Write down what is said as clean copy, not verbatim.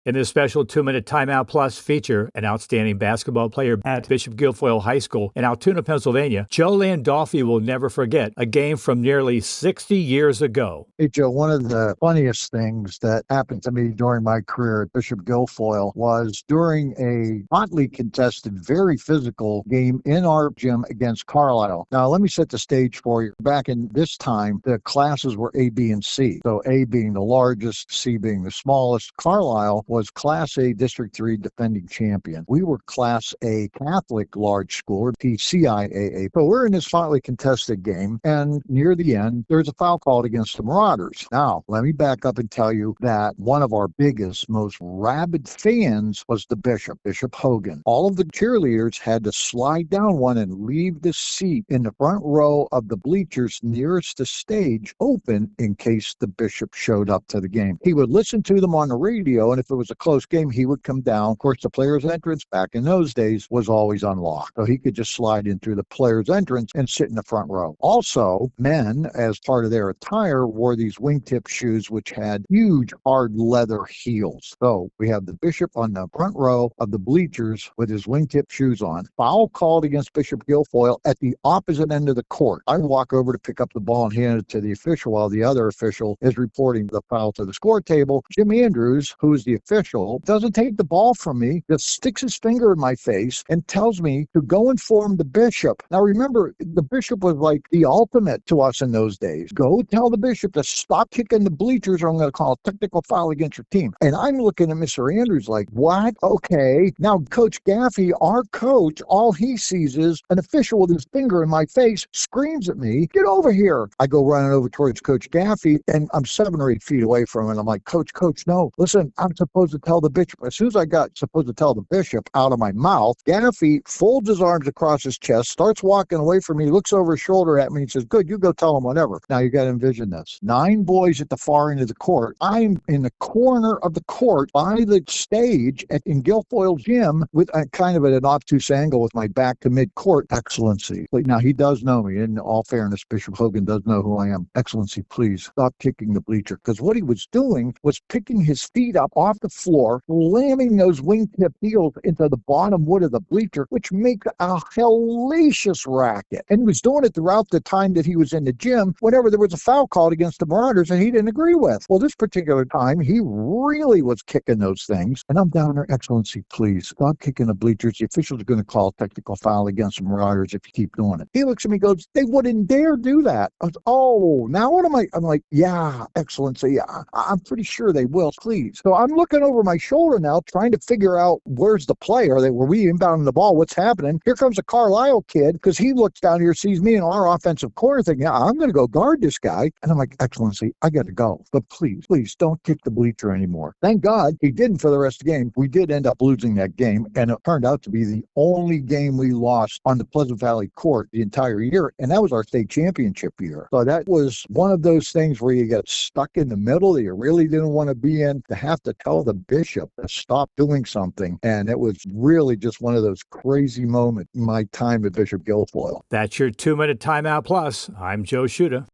In this special 2-minute Timeout Plus feature, an outstanding basketball player at Bishop Guilfoyle High School in Altoona, Pennsylvania, Joe Landolfi will never forget a game from nearly 60 years ago. Hey, Joe, one of the funniest things that happened to me during my career at Bishop Guilfoyle was during a hotly contested, very physical game in our gym against Carlisle. Now, let me set the stage for you. Back in this time, the classes were A, B, and C. So A being the largest, C being the smallest. Carlisle was Class A District 3 defending champion. We were Class A Catholic large school, or TCIAA. So we're in this hotly contested game, and near the end, there's a foul called against the Marauders. Now, let me back up and tell you that one of our biggest, most rabid fans was the Bishop, Bishop Hogan. All of the cheerleaders had to slide down one and leave the seat in the front row of the bleachers nearest the stage open in case the Bishop showed up to the game. He would listen to them on the radio, and if it was a close game, he would come down. Of course, the player's entrance back in those days was always unlocked, so he could just slide in through the player's entrance and sit in the front row. Also, men, as part of their attire, wore these wingtip shoes which had huge hard leather heels. So we have the Bishop on the front row of the bleachers with his wingtip shoes on. Foul called against Bishop Guilfoyle at the opposite end of the court. I walk over to pick up the ball and hand it to the official while the other official is reporting the foul to the score table. Jim Andrews, who is the official, doesn't take the ball from me, just sticks his finger in my face and tells me to go inform the Bishop. Now remember, the Bishop was like the ultimate to us in those days. Go tell the Bishop to stop kicking the bleachers or I'm going to call a technical foul against your team. And I'm looking at Mr. Andrews like, what? Okay. Now Coach Gaffey, our coach, all he sees is an official with his finger in my face, screams at me, get over here. I go running over towards Coach Gaffey and I'm 7 or 8 feet away from him. And I'm like, Coach, no, listen, I'm supposed to tell the Bishop. As soon as I got supposed to tell the Bishop out of my mouth, Gaffey folds his arms across his chest, starts walking away from me, looks over his shoulder at me and says, good, you go tell him whatever. Now you got to envision this. 9 boys at the far end of the court. I'm in the corner of the court by the stage in Guilfoyle Gym with a kind of at an obtuse angle with my back to mid-court. Excellency. Now he does know me. In all fairness, Bishop Hogan does know who I am. Excellency, please stop kicking the bleacher. Because what he was doing was picking his feet up off the floor, slamming those wingtip heels into the bottom wood of the bleacher, which makes a hellacious racket. And he was doing it throughout the time that he was in the gym whenever there was a foul called against the Marauders and he didn't agree with. Well, this particular time, he really was kicking those things. And I'm down there, Excellency, please stop kicking the bleachers. The officials are going to call a technical foul against the Marauders if you keep doing it. He looks at me and goes, they wouldn't dare do that. I was, oh, now what am I? I'm like, yeah, Excellency, I'm pretty sure they will, please. So I'm looking over my shoulder now, trying to figure out where's the play. Were we inbounding the ball? What's happening? Here comes a Carlisle kid because he looks down here, sees me in our offensive corner thinking, yeah, I'm going to go guard this guy. And I'm like, Excellency, I got to go. But please don't kick the bleacher anymore. Thank God he didn't for the rest of the game. We did end up losing that game, and it turned out to be the only game we lost on the Pleasant Valley court the entire year, and that was our state championship year. So that was one of those things where you get stuck in the middle that you really didn't want to be in, to have to tell the Bishop to stop doing something. And it was really just one of those crazy moments in my time at Bishop Guilfoyle. That's your 2-minute Timeout Plus. I'm Joe Shuta.